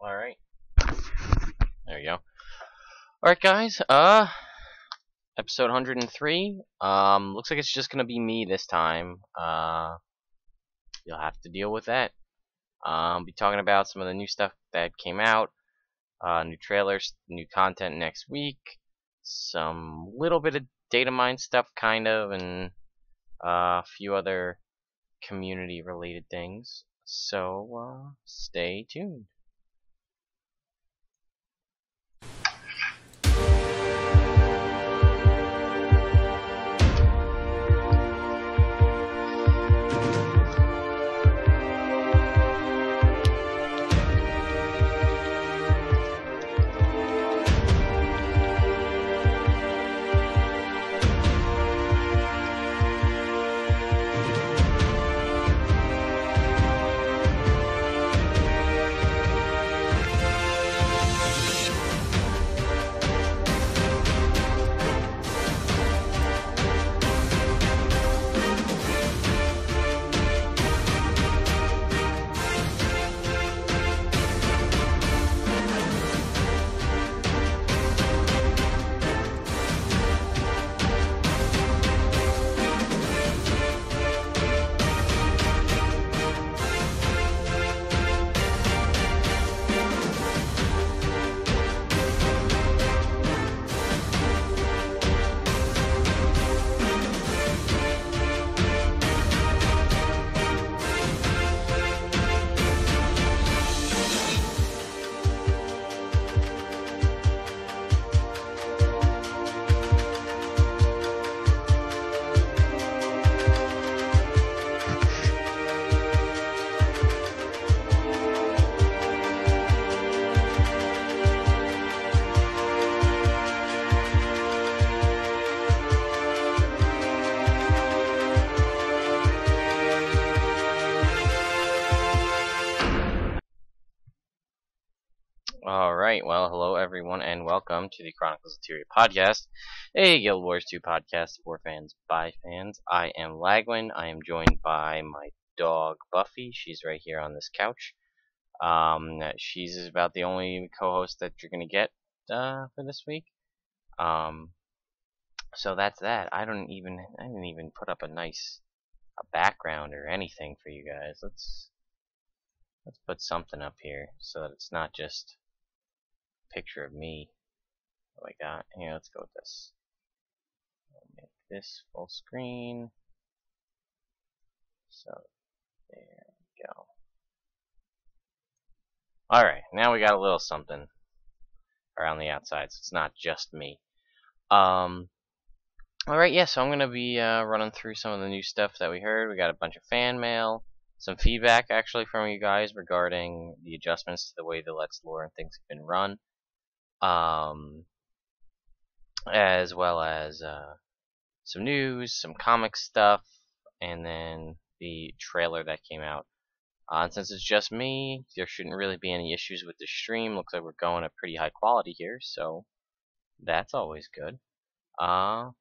Alright. There you go. Alright guys, episode 103. Looks like it's just gonna be me this time. You'll have to deal with that. Be talking about some of the new stuff that came out, new trailers, new content next week, some little bit of data mine stuff kind of, and a few other community related things. So, stay tuned. Alright, well, hello everyone, and welcome to the Chronicles of Tyria podcast, a Guild Wars 2 podcast for fans by fans. I am Lagwin. I am joined by my dog, Buffy. She's right here on this couch. She's about the only co-host that you're going to get for this week. So that's that. I didn't even put up a background or anything for you guys. Let's put something up here so that it's not just picture of me like that. Here, let's go with this. I'll make this full screen. So there we go. Alright, now we got a little something around the outside, so it's not just me. Alright, yeah, so I'm gonna be running through some of the new stuff that we heard. We got a bunch of fan mail, some feedback actually from you guys regarding the adjustments to the way the Let's Lore and things have been run. As well as some news, some comic stuff, and then the trailer that came out. And since it's just me, there shouldn't really be any issues with the stream. Looks like we're going at pretty high quality here, so that's always good. And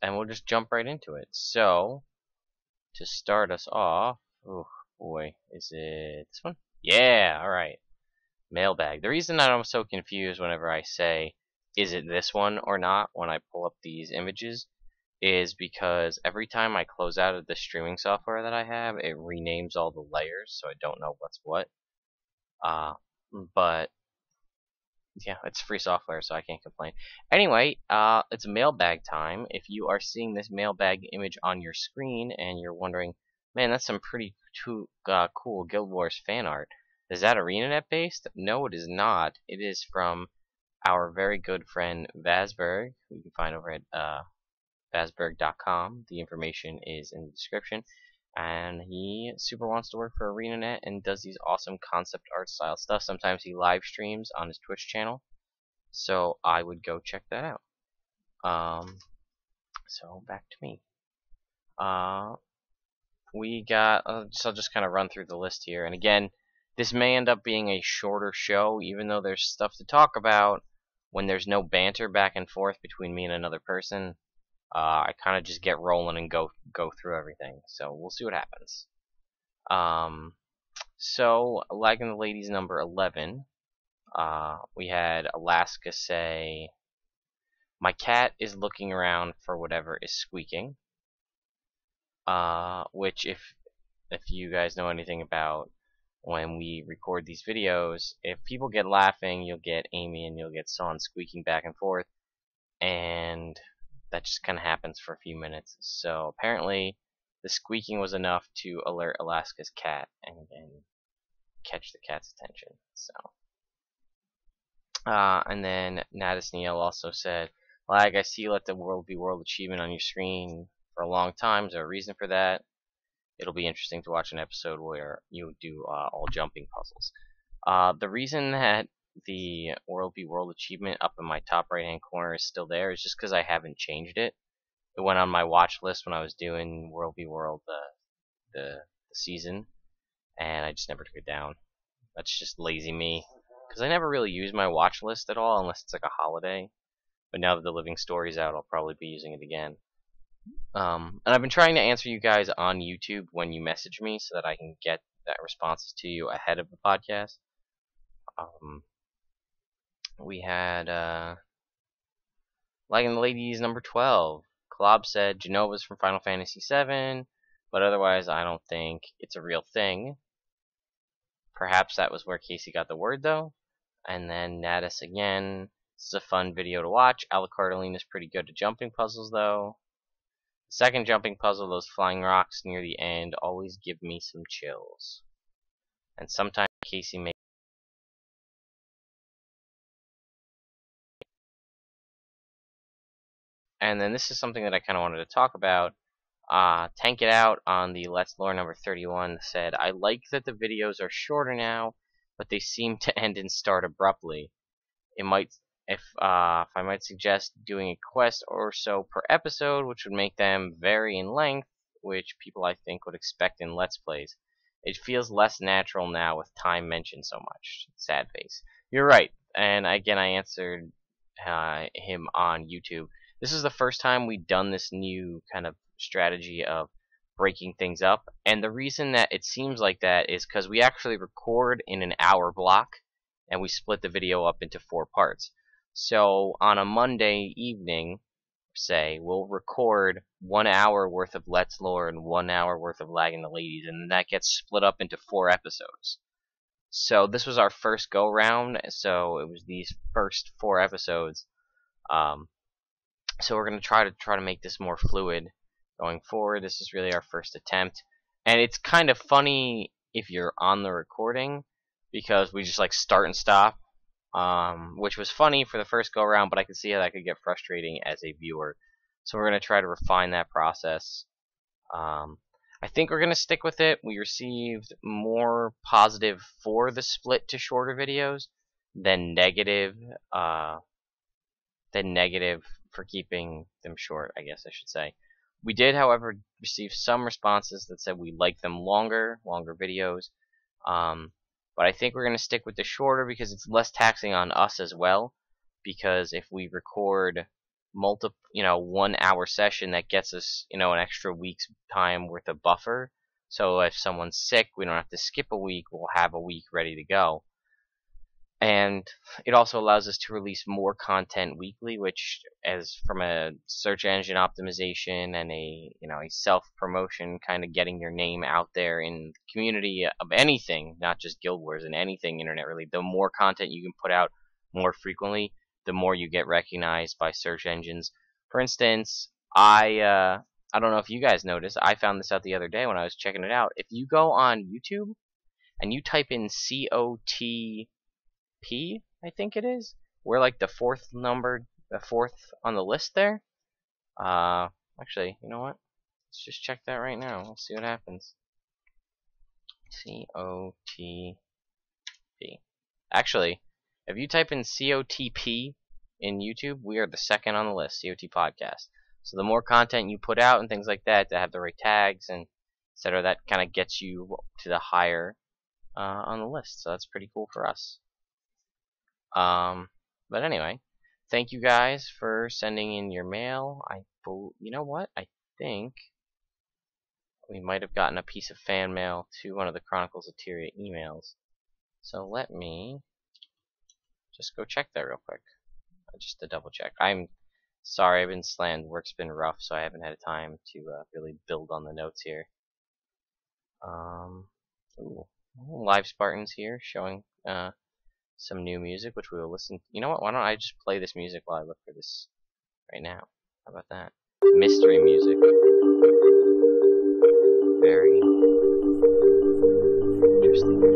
we'll just jump right into it. So, to start us off, oh boy, is it this one? Yeah, alright. Mailbag. The reason that I'm so confused whenever I say, is it this one or not, when I pull up these images, is because every time I close out of the streaming software that I have, it renames all the layers, so I don't know what's what. But yeah, it's free software, so I can't complain. Anyway, it's mailbag time. If you are seeing this mailbag image on your screen and you're wondering, man, that's some pretty cool Guild Wars fan art. Is that ArenaNet based? No, it is not. It is from our very good friend Vasburg, who you can find over at Vasburg.com. The information is in the description. And he super wants to work for ArenaNet and does these awesome concept art style stuff. Sometimes he live streams on his Twitch channel. So I would go check that out. So back to me. We got, so I'll just kind of run through the list here. And again, this may end up being a shorter show, even though there's stuff to talk about. When there's no banter back and forth between me and another person, I kind of just get rolling and go through everything. So we'll see what happens. So, Lagging the Ladies number 11. We had Alaska say, "My cat is looking around for whatever is squeaking." Which, if you guys know anything about when we record these videos, if people get laughing, you'll get Amy and you'll get Son squeaking back and forth, and that just kind of happens for a few minutes. So apparently, the squeaking was enough to alert Alaska's cat and catch the cat's attention. So, and then Natus Neil also said, "Lag, I see you let the world be world achievement on your screen for a long time. Is there a reason for that? It'll be interesting to watch an episode where you do all jumping puzzles." The reason that the World Be World achievement up in my top right hand corner is still there is just because I haven't changed it. It went on my watch list when I was doing World Be World the season, and I just never took it down. That's just lazy me, because I never really use my watch list at all unless it's like a holiday. But now that the Living Story's out, I'll probably be using it again. And I've been trying to answer you guys on YouTube when you message me so that I can get that responses to you ahead of the podcast. We had Like in the Ladies number 12. Klob said Genova's from Final Fantasy VII, but otherwise I don't think it's a real thing. Perhaps that was where Casey got the word, though. And then Natus again. This is a fun video to watch. Alucardine is pretty good at jumping puzzles, though. The second jumping puzzle, those flying rocks near the end, always give me some chills. And sometimes Casey may. And then this is something that I kind of wanted to talk about. Tank It Out on the Let's Lore number 31 said, "I like that the videos are shorter now, but they seem to end and start abruptly. It might, if I might suggest doing a quest or so per episode, which would make them vary in length, which people I think would expect in Let's Plays. It feels less natural now with time mentioned so much." Sad face. You're right, and again I answered him on YouTube. This is the first time we've done this new kind of strategy of breaking things up, and the reason that it seems like that is because we actually record in an hour block and we split the video up into 4 parts. So on a Monday evening, say, we'll record 1 hour worth of Let's Lore and 1 hour worth of Lagging the Ladies, and that gets split up into 4 episodes. So this was our first go round, so it was these first 4 episodes. So we're gonna try to make this more fluid going forward. This is really our first attempt, and it's kind of funny if you're on the recording because we just like start and stop, which was funny for the first go around, but I could see how that could get frustrating as a viewer. So we're gonna try to refine that process. I think we're gonna stick with it. We received more positive for the split to shorter videos than negative for keeping them short, I guess I should say. We did, however, receive some responses that said we like them longer videos. But I think we're going to stick with the shorter because it's less taxing on us as well. Because if we record 1 hour session, that gets us, an extra week's time worth of buffer. So if someone's sick, we don't have to skip a week. We'll have a week ready to go. And it also allows us to release more content weekly, which, as from a search engine optimization and a self-promotion, kind of getting your name out there in the community of anything, not just Guild Wars, and anything internet really. The more content you can put out more frequently, the more you get recognized by search engines. For instance, I don't know if you guys noticed, I found this out the other day when I was checking it out. If you go on YouTube and you type in CoT I think it is. We're like the 4th on the list there. Actually, you know what? Let's just check that right now. We'll see what happens. CoTP. Actually, if you type in CoTP in YouTube, we are the 2nd on the list, CoT Podcast. So the more content you put out and things like that have the right tags and etc., that kind of gets you to the higher on the list. So that's pretty cool for us. But anyway, thank you guys for sending in your mail. You know what? I think we might have gotten a piece of fan mail to one of the Chronicles of Tyria emails. So let me just go check that real quick, just to double check. I'm sorry, I've been slammed. Work's been rough, so I haven't had time to really build on the notes here. Ooh, Live Spartans here showing some new music, which we will listen. You know what? Why don't I just play this music while I look for this right now? How about that? Mystery music. Very interesting music.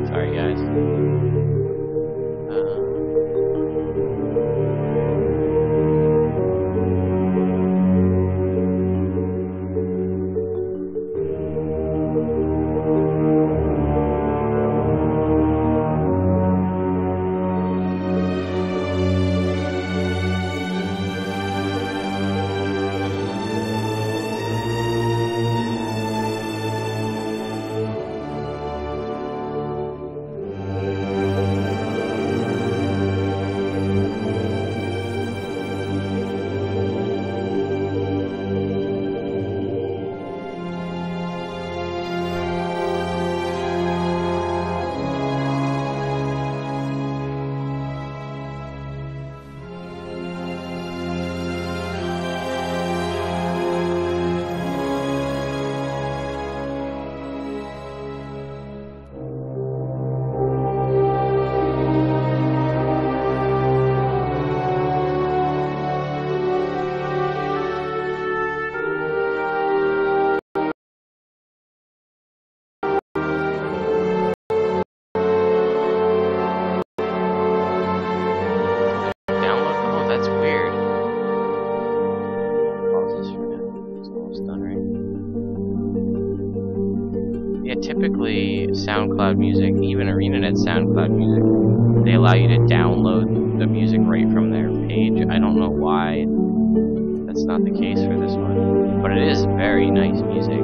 Sorry, guys. Typically, SoundCloud music, even ArenaNet SoundCloud music, they allow you to download the music right from their page. I don't know why that's not the case for this one, but it is very nice music.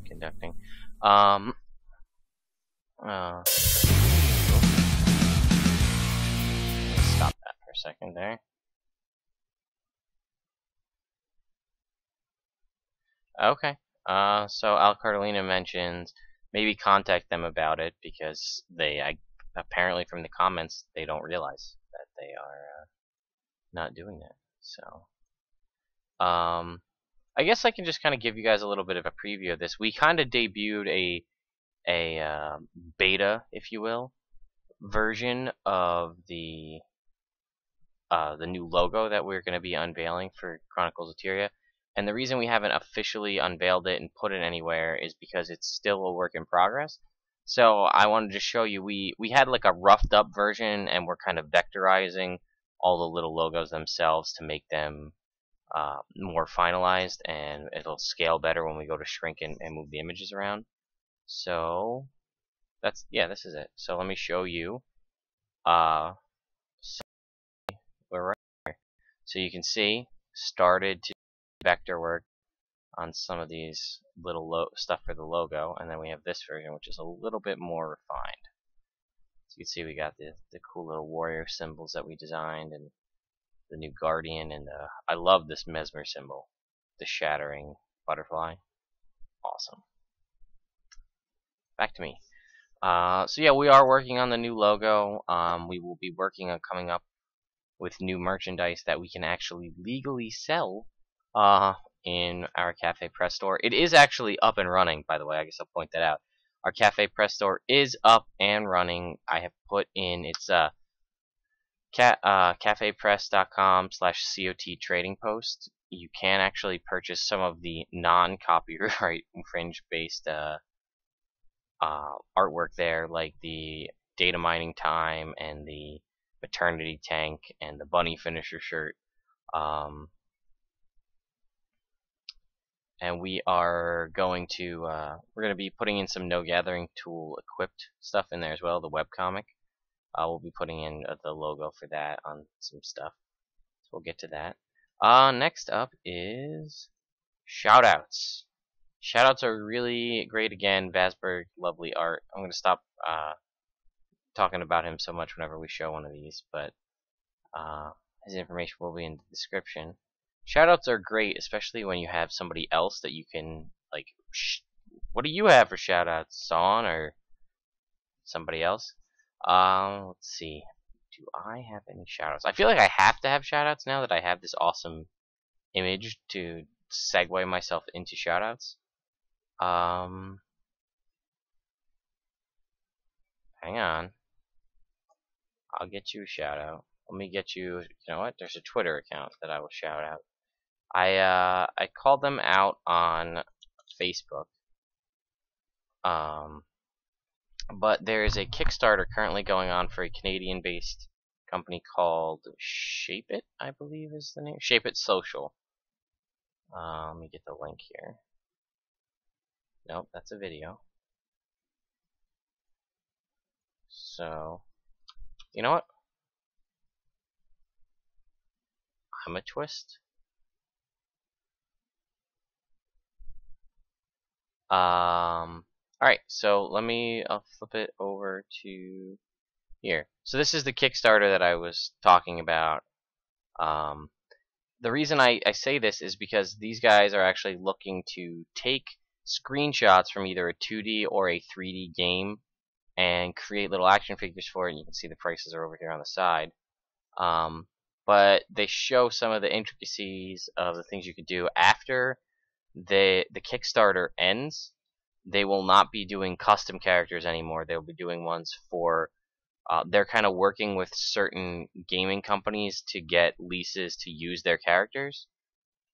Conducting. Stop that for a second there. Okay. So Al Cartolina mentions maybe contact them about it because apparently from the comments they don't realize that they are not doing that. So, I guess I can just kind of give you guys a little bit of a preview of this. We kind of debuted a beta, if you will, version of the new logo that we're going to be unveiling for Chronicles of Tyria. And the reason we haven't officially unveiled it and put it anywhere is because it's still a work in progress. So I wanted to show you, we had like a roughed up version, and we're kind of vectorizing all the little logos themselves to make them more finalized, and it'll scale better when we go to shrink and move the images around. So this is it. So let me show you. So we're right here. So you can see started to vector work on some of these little stuff for the logo, and then we have this version, which is a little bit more refined. So you can see we got the cool little warrior symbols that we designed, and the new guardian, and I love this mesmer symbol, the shattering butterfly. Awesome. Back to me. So yeah, we are working on the new logo. We will be working on coming up with new merchandise that we can actually legally sell in our Cafe Press store. It is actually up and running, by the way. I guess I'll point that out. Our Cafe Press store is up and running. I have put in its cafepress.com/COT trading post. You can actually purchase some of the non-copyright infringe based artwork there, like the data mining time and the maternity tank and the bunny finisher shirt. and we are going to we're going to be putting in some no gathering tool equipped stuff in there as well. The webcomic. We'll be putting in the logo for that on some stuff. So we'll get to that. Next up is shoutouts. Shoutouts are really great again. Vasburg, lovely art. I'm going to stop talking about him so much whenever we show one of these, but his information will be in the description. Shoutouts are great, especially when you have somebody else that you can, like, what do you have for shoutouts, Son or somebody else? Let's see. Do I have any shoutouts? I feel like I have to have shoutouts now that I have this awesome image to segue myself into shoutouts. Hang on. I'll get you a shoutout. Let me get you. You know what? There's a Twitter account that I will shout out. I called them out on Facebook. But there is a Kickstarter currently going on for a Canadian-based company called Shape-It, I believe is the name. Shape-It Social. Let me get the link here. Nope, that's a video. So, you know what? I'm a twist. Alright, so I'll flip it over to here. So this is the Kickstarter that I was talking about. The reason I say this is because these guys are actually looking to take screenshots from either a 2D or a 3D game and create little action figures for it. And you can see the prices are over here on the side. But they show some of the intricacies of the things you could do after the Kickstarter ends. They will not be doing custom characters anymore. They'll be doing ones for they're kind of working with certain gaming companies to get leases to use their characters.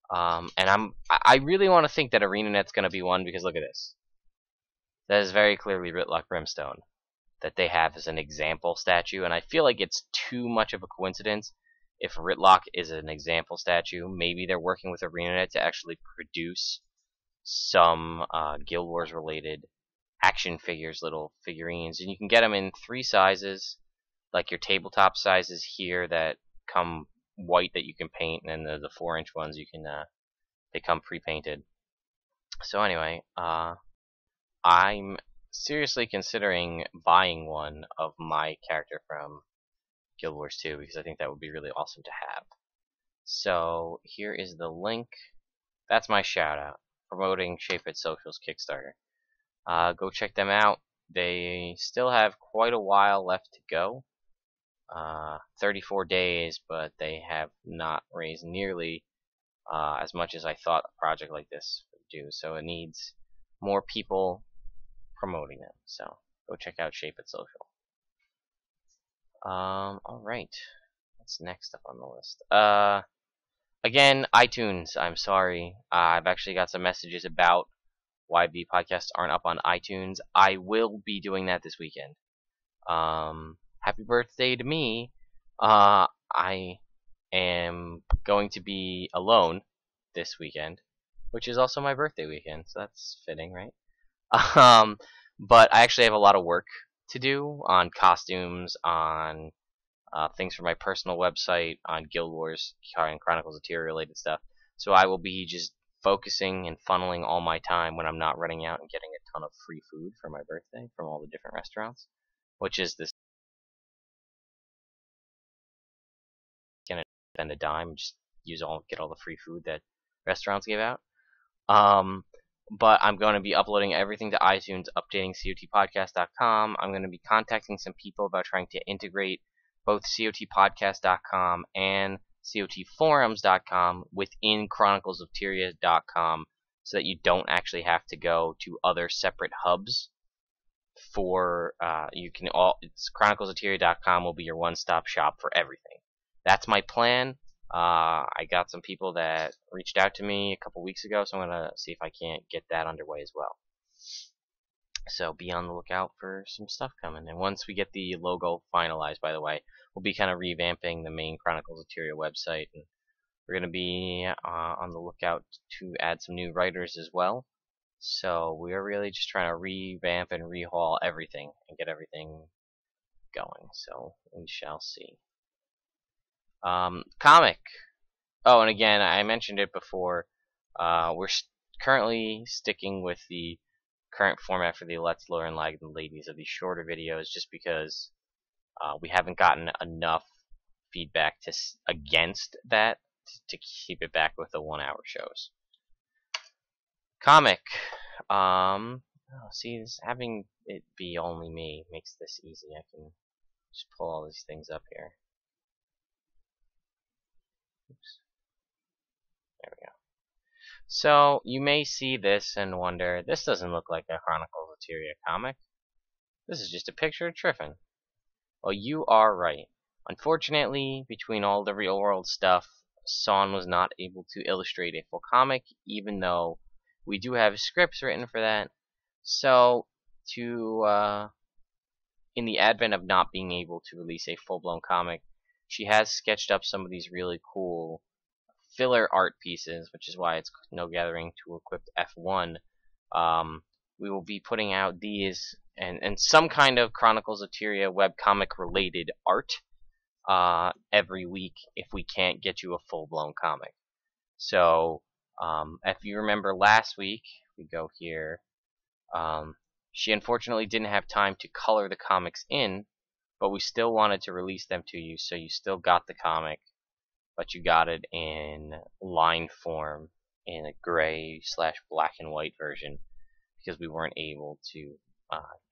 And I really want to think that ArenaNet's going to be one, because look at this. That is very clearly Ritlock Brimstone that they have as an example statue, and I feel like it's too much of a coincidence if Ritlock is an example statue. Maybe they're working with ArenaNet to actually produce some Guild Wars related action figures, little figurines, and you can get them in 3 sizes, like your tabletop sizes here that come white that you can paint, and then the 4-inch ones you can they come pre-painted. So anyway, I'm seriously considering buying one of my character from Guild Wars 2 because I think that would be really awesome to have. So here is the link. That's my shout out, promoting Chaffetz Social's Kickstarter. Go check them out. They still have quite a while left to go. 34 days, but they have not raised nearly as much as I thought a project like this would do. So it needs more people promoting them. So go check out Chaffetz Social. Alright. What's next up on the list? Again, iTunes. I'm sorry. I've actually got some messages about why the podcasts aren't up on iTunes. I will be doing that this weekend. Happy birthday to me. I am going to be alone this weekend, which is also my birthday weekend, so that's fitting, right? But I actually have a lot of work to do on costumes, on things for my personal website, on Guild Wars and Chronicles of Tyria related stuff. So I will be just focusing and funneling all my time when I'm not running out and getting a ton of free food for my birthday from all the different restaurants, which is this. Gonna spend a dime, just get all the free food that restaurants give out. But I'm going to be uploading everything to iTunes, updating CoTPodcast.com. I'm going to be contacting some people about trying to integrate both CoTPodcast.com and CoTForums.com within ChroniclesofTyria.com, so that you don't actually have to go to other separate hubs. For ChroniclesofTyria.com will be your one-stop shop for everything. That's my plan. I got some people that reached out to me a couple weeks ago, so I'm going to see if I can't get that underway as well. So be on the lookout for some stuff coming. And once we get the logo finalized, by the way, we'll be kind of revamping the main Chronicles of Tyria website and We're going to be on the lookout to add some new writers as well. So we are really just trying to revamp and rehaul everything and get everything going. So we shall see. Comic. Oh, and again, I mentioned it before. We're currently sticking with the current format for the Let's Lure and Lag the Ladies of these shorter videos, just because we haven't gotten enough feedback against that to keep it back with the 1-hour shows. Comic. See, having it be only me makes this easy. I can just pull all these things up here. Oops. There we go. So you may see this and wonder, this doesn't look like a Chronicles of Tyria comic. This is just a picture of Triffin. Well, you are right. Unfortunately, between all the real world stuff, Son was not able to illustrate a full comic, even though we do have scripts written for that. So, in the advent of not being able to release a full-blown comic, she has sketched up some of these really cool filler art pieces, which is why it's No Gathering Tool Equipped F1. We will be putting out these and some kind of Chronicles of Tyria webcomic related art every week if we can't get you a full-blown comic. So, if you remember last week, we go here. She unfortunately didn't have time to color the comics in, but we still wanted to release them to you, so you still got the comic, but you got it in line form in a gray/black and white version because we weren't able to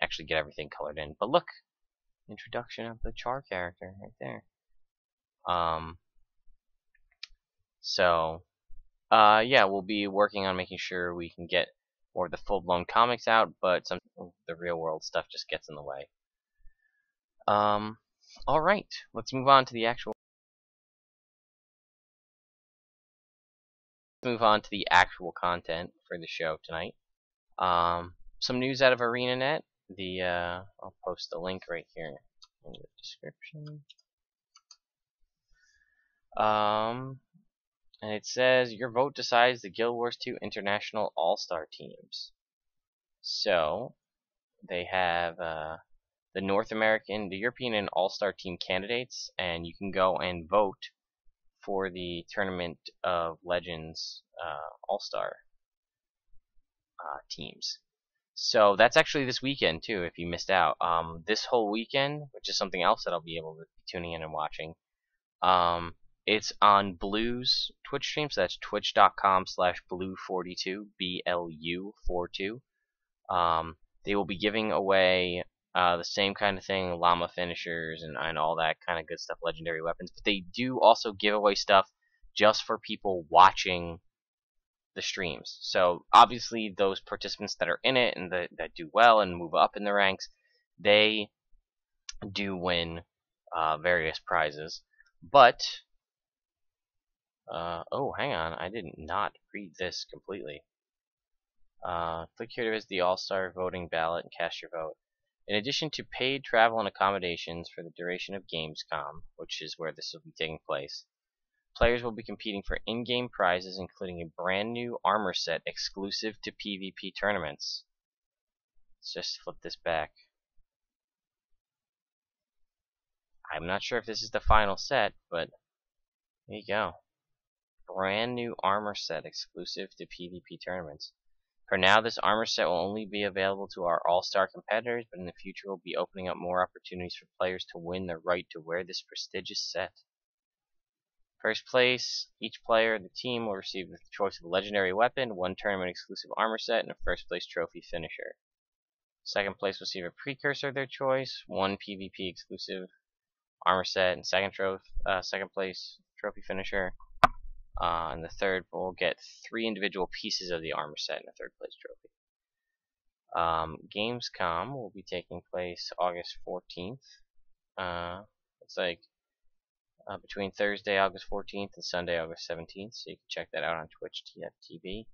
actually get everything colored in. But look, introduction of the Char character right there. Yeah, we'll be working on making sure we can get more of the full-blown comics out, but some of the real-world stuff just gets in the way. Alright, let's move on to the actual content for the show tonight. Some news out of ArenaNet. I'll post the link right here in the description. And it says, your vote decides the Guild Wars 2 International All-Star teams. So, they have the European and All-Star team candidates, and you can go and vote for the Tournament of Legends All-Star teams. So that's actually this weekend too, if you missed out. This whole weekend, which is something else that I'll be able to be tuning in and watching. It's on Blue's Twitch stream, so that's twitch.com/blue42, BLU42. They will be giving away the same kind of thing, llama finishers and all that kind of good stuff, legendary weapons. But they do also give away stuff just for people watching the streams. So obviously those participants that are in it and that do well and move up in the ranks, they do win various prizes. But oh, hang on, I did not read this completely. Click here to visit the All-Star voting ballot and cast your vote. In addition to paid travel and accommodations for the duration of Gamescom, which is where this will be taking place, players will be competing for in-game prizes, including a brand new armor set exclusive to PvP tournaments. Let's just flip this back. I'm not sure if this is the final set, but there you go. Brand new armor set exclusive to PvP tournaments. For now, this armor set will only be available to our all-star competitors, but in the future we'll be opening up more opportunities for players to win the right to wear this prestigious set. First place, each player of the team will receive the choice of a legendary weapon, one tournament exclusive armor set, and a first place trophy finisher. Second place will receive a precursor of their choice, one PvP exclusive armor set, and second place trophy finisher. And the third will get 3 individual pieces of the armor set and a third place trophy. Gamescom will be taking place August 14th. It's like between Thursday, August 14th and Sunday, August 17th. So you can check that out on Twitch.tv.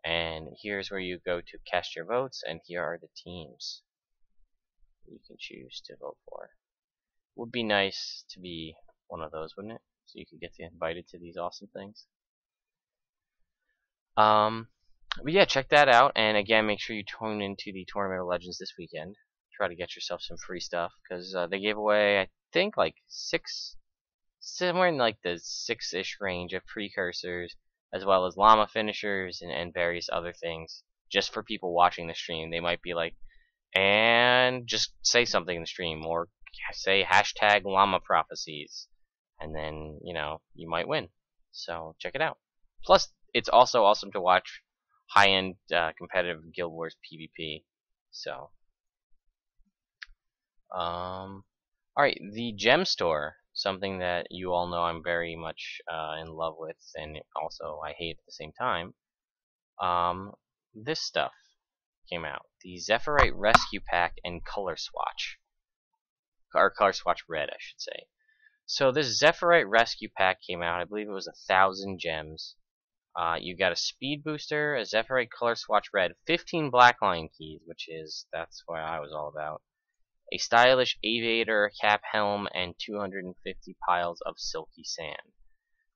And here's where you go to cast your votes, and here are the teams you can choose to vote for. Would be nice to be one of those, wouldn't it? so you can get invited to these awesome things. But yeah, check that out, and again, make sure you tune into the Tournament of Legends this weekend. Try to get yourself some free stuff, because they gave away, I think, like somewhere in like the 6-ish range of precursors, as well as llama finishers and various other things, just for people watching the stream. They might be like, and just say something in the stream, or say hashtag llama prophecies, and then, you might win. So check it out. Plus, it's also awesome to watch high-end competitive Guild Wars PvP. So, alright, the gem store, something that you all know I'm very much in love with, and also I hate at the same time. This stuff came out. The Zephyrite Rescue Pack and Color Swatch. Or Color Swatch Red, I should say. So this Zephyrite Rescue Pack came out. I believe it was 1,000 gems. You got a Speed Booster, a Zephyrite Color Swatch Red, 15 Blackline keys, that's what I was all about. A stylish aviator cap helm, and 250 piles of silky sand.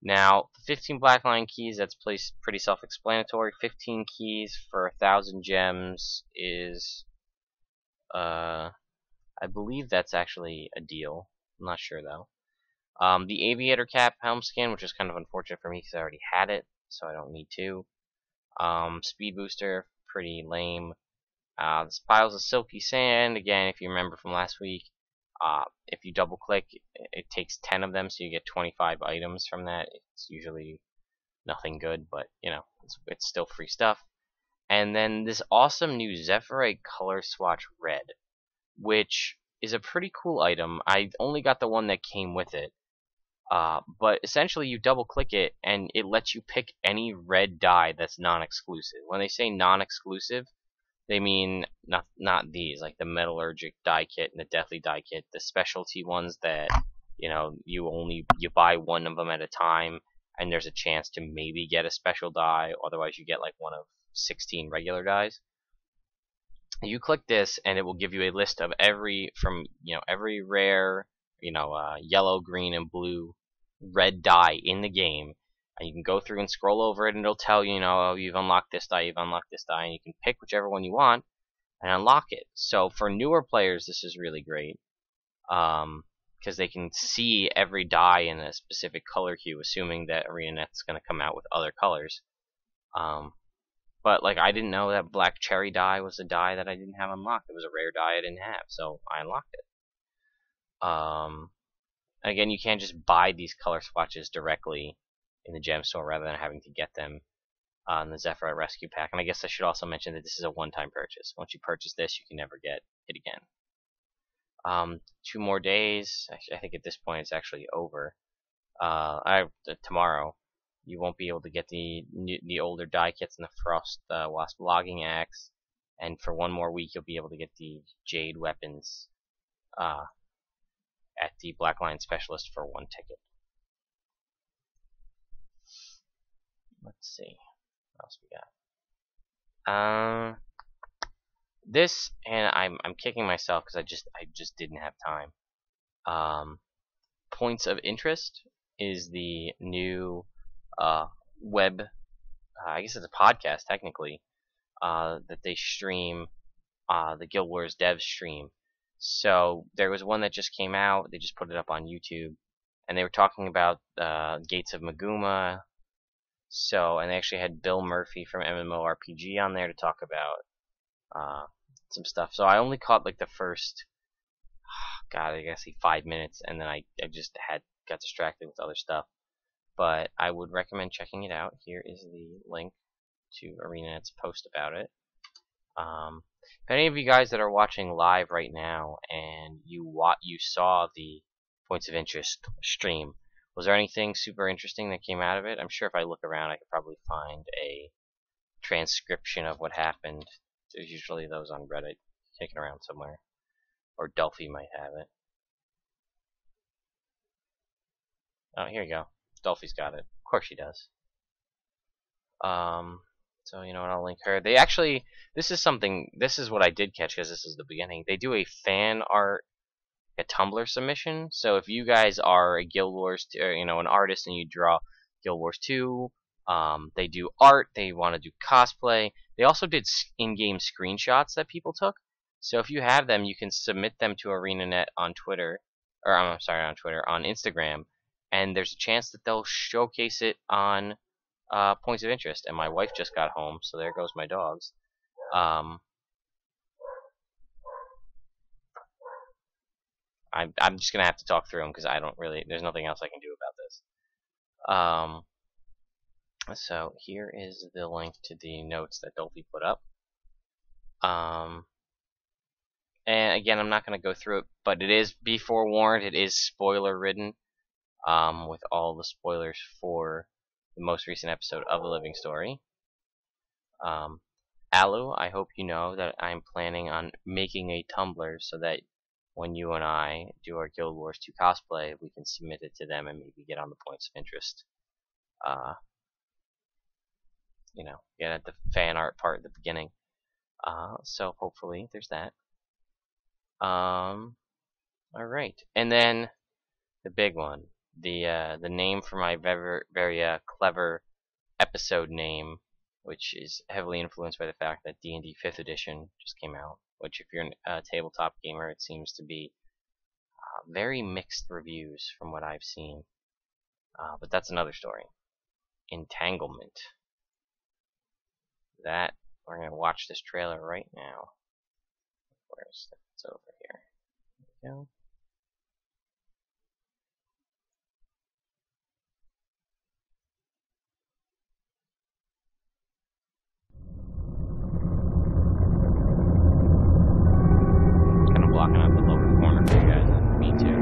Now, 15 Blackline keys, that's pretty self-explanatory. 15 keys for 1,000 gems is, I believe that's actually a deal. I'm not sure, though. The aviator cap helm skin, which is kind of unfortunate for me because I already had it, so I don't need to. Speed booster, pretty lame. There's piles of silky sand. Again, if you remember from last week, if you double click, it takes 10 of them, so you get 25 items from that. It's usually nothing good, but it's still free stuff. And then this awesome new Zephyrite Color Swatch Red, which is a pretty cool item. I only got the one that came with it. But essentially you double click it and it lets you pick any red dye that's non-exclusive. When they say non-exclusive, they mean not these, like the Metallurgic dye kit and the Deathly dye kit, the specialty ones that you buy one of them at a time, and there's a chance to maybe get a special dye. Otherwise, you get like one of 16 regular dyes. You click this, and it will give you a list of every rare, yellow, green, and blue red dye in the game. And you can go through and scroll over it, and it'll tell you, oh, you've unlocked this dye, and you can pick whichever one you want and unlock it. So for newer players, this is really great, because they can see every dye in a specific color hue, assuming that ArenaNet's going to come out with other colors. But like, I didn't know that black cherry dye was a dye that I didn't have unlocked. It was a rare dye I didn't have, so I unlocked it. Again, you can't just buy these color swatches directly in the gem store rather than having to get them on the Zephyrite Rescue Pack. And I guess I should also mention that this is a one-time purchase. Once you purchase this, you can never get it again. 2 more days. I think at this point it's actually over. Tomorrow, you won't be able to get the older die kits and the Frost Wasp logging axe, and for 1 more week you'll be able to get the Jade weapons at the Blackline Specialist for 1 ticket. Let's see what else we got. This, and I'm kicking myself because I just didn't have time. Points of Interest is the new web, I guess it's a podcast technically, that they stream, the Guild Wars dev stream. So there was one that just came out. They just put it up on YouTube, and they were talking about Gates of Maguma. And they actually had Bill Murphy from MMORPG on there to talk about some stuff. So I only caught like the first, I guess 5 minutes, and then I just got distracted with other stuff. But I would recommend checking it out. Here is the link to ArenaNet's post about it. If any of you guys that are watching live right now and you saw the Points of Interest stream, was there anything super interesting that came out of it? I'm sure if I look around I could probably find a transcription of what happened. There's usually those on Reddit taken around somewhere. Or Delphi might have it. Oh, here you go. Delphi's got it. Of course she does. So you know what, I'll link her. They actually, this is what I did catch because this is the beginning. They do a fan art a Tumblr submission. So if you guys are a Guild Wars, an artist, and you draw Guild Wars 2, they do art, they want to do cosplay. They also did in-game screenshots that people took. So if you have them, you can submit them to ArenaNet on Twitter, or I'm sorry, on Twitter, on Instagram, and there's a chance that they'll showcase it on Points of Interest. And my wife just got home, so there goes my dogs. I'm just gonna have to talk through them because there's nothing else I can do about this. So here is the link to the notes that Dolphy put up. And again, I'm not gonna go through it, but be forewarned, it is spoiler ridden, with all the spoilers for the most recent episode of The Living Story. Alu, I hope you know that I'm planning on making a Tumblr so that when you and I do our Guild Wars 2 cosplay, we can submit it to them and maybe get on the Points of Interest. Get at the fan art part at the beginning. So hopefully there's that. Alright. And then the big one. The name for my very clever episode name, which is heavily influenced by the fact that D&D 5th edition just came out, which if you're a tabletop gamer, it seems to be very mixed reviews from what I've seen. But that's another story. Entanglement. We're going to watch this trailer right now. It's over here. There we go. Blocking out the lower corner for you guys and me too.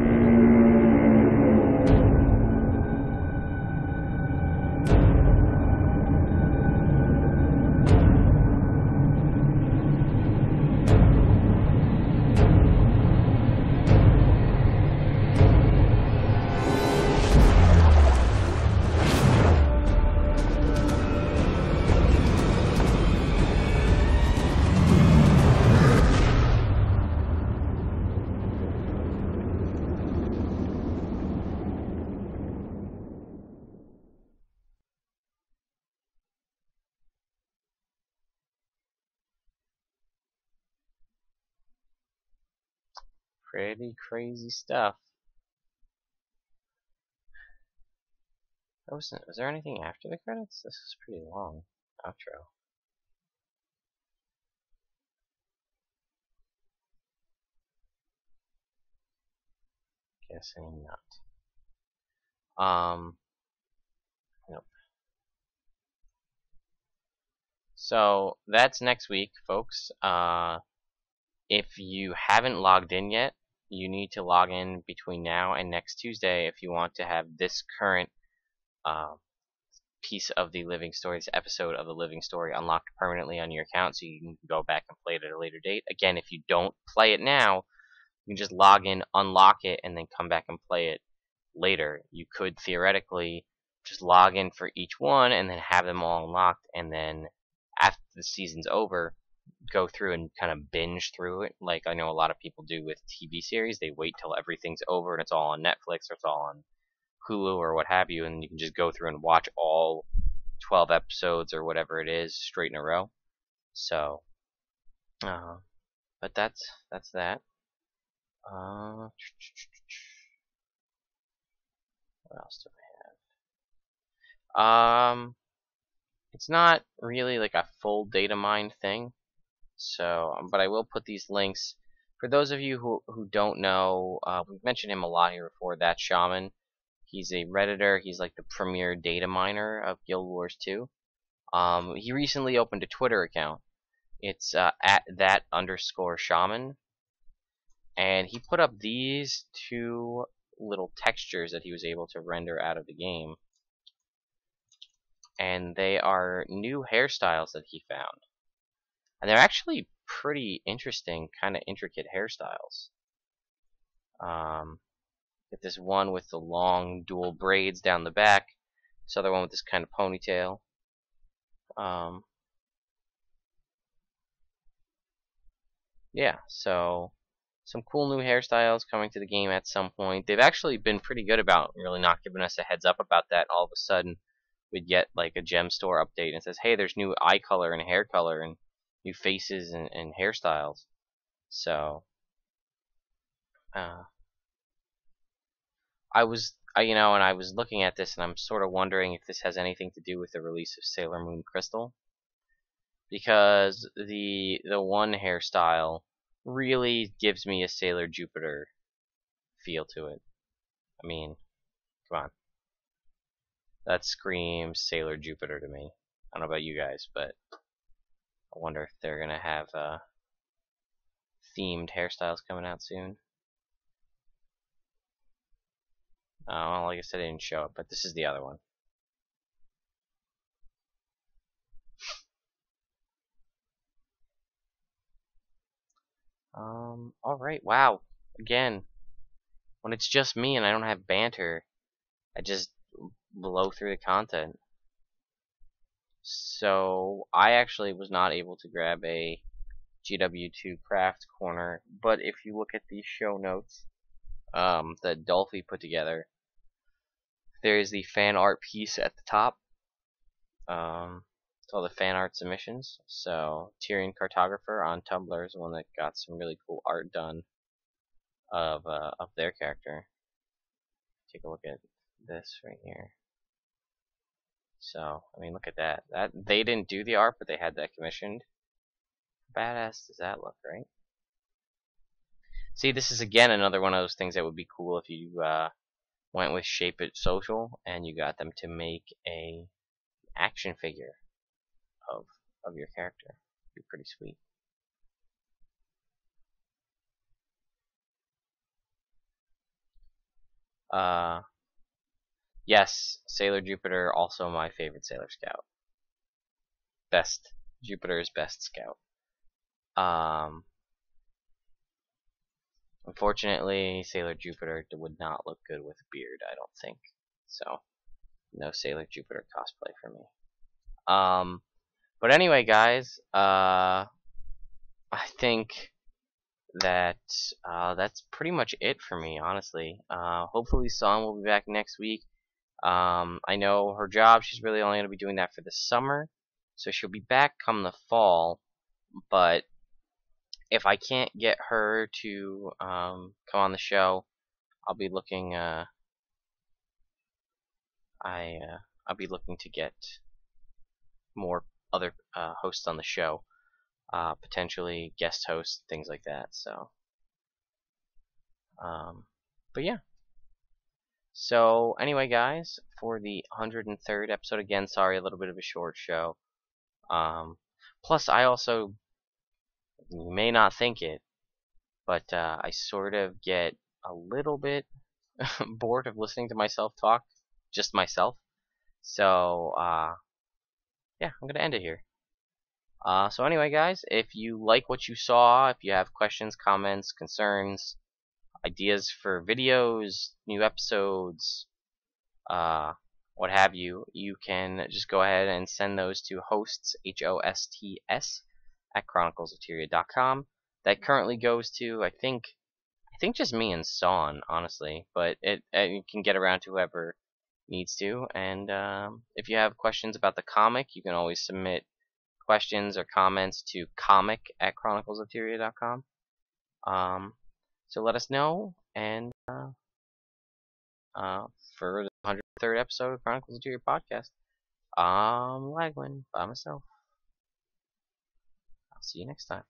Pretty crazy stuff. Was there anything after the credits? This is pretty long. Outro. Guessing not. Nope. So that's next week, folks. If you haven't logged in yet, you need to log in between now and next Tuesday if you want to have this current piece of the Living Story, this episode of the Living Story, unlocked permanently on your account, so you can go back and play it at a later date. Again, if you don't play it now, you can just log in, unlock it, and then come back and play it later. You could theoretically just log in for each one and then have them all unlocked, and then after the season's over, go through and kind of binge through it, like I know a lot of people do with TV series. They wait till everything's over and it's all on Netflix or it's all on Hulu or what have you, and you can just go through and watch all 12 episodes or whatever it is straight in a row. So, but that's that. What else do I have? It's not really like a full data mine thing. So, but I will put these links for those of you who don't know. We've mentioned him a lot here before. That Shaman, he's a Redditor. He's like the premier data miner of Guild Wars 2. He recently opened a Twitter account. It's at @that_shaman, and he put up these two little textures that he was able to render out of the game, and they are new hairstyles that he found. And they're actually pretty interesting, kind of intricate hairstyles. Get this one with the long dual braids down the back. This other one with this kind of ponytail. Yeah, so some cool new hairstyles coming to the game at some point. They've actually been pretty good about really not giving us a heads up about that. All of a sudden, we'd get like a gem store update and it says, hey, there's new eye color and hair color and new faces and hairstyles. So, I was looking at this and I'm sort of wondering if this has anything to do with the release of Sailor Moon Crystal, because the one hairstyle really gives me a Sailor Jupiter feel to it. I mean, come on. That screams Sailor Jupiter to me. I don't know about you guys, but I wonder if they're gonna have themed hairstyles coming out soon. Well, like I said, I didn't show it, but this is the other one. Alright, wow. Again, when it's just me and I don't have banter, I just blow through the content. So, I actually was not able to grab a GW2 Craft Corner, but if you look at these show notes that Dolphy put together, there is the fan art piece at the top. It's all the fan art submissions. So Tyrion Cartographer on Tumblr is the one that got some really cool art done of their character. Take a look at this right here. So I mean, look at that. That they didn't do the art, but they had that commissioned. Badass does that look, right? See, this is again another one of those things that would be cool if you went with Shape It Social and you got them to make a action figure of your character. It'd be pretty sweet. Yes, Sailor Jupiter, also my favorite Sailor Scout. Best. Jupiter's best scout. Unfortunately, Sailor Jupiter would not look good with a beard, I don't think. So, no Sailor Jupiter cosplay for me. But anyway, guys, I think that that's pretty much it for me, honestly. Hopefully, Son will be back next week. I know her job, she's really only going to be doing that for the summer, so she'll be back come the fall. But if I can't get her to come on the show, I'll be looking. I'll be looking to get more other hosts on the show, potentially guest hosts, things like that. So, but yeah. So anyway, guys, for the 103rd episode, again, sorry, a little bit of a short show. Plus, I also, you may not think it, but I sort of get a little bit bored of listening to myself talk, just myself. So, yeah, I'm going to end it here. So anyway, guys, if you like what you saw, if you have questions, comments, concerns, ideas for videos, new episodes, what have you, you can just go ahead and send those to hosts, HOSTS, at chroniclesoteria.com. That currently goes to, I think just me and Son, honestly, but it can get around to whoever needs to. And if you have questions about the comic, you can always submit questions or comments to comic@chroniclesoteria.com. So let us know, and for the 103rd episode of Chronicles of Teria Podcast, I'm Lagwin by myself. I'll see you next time.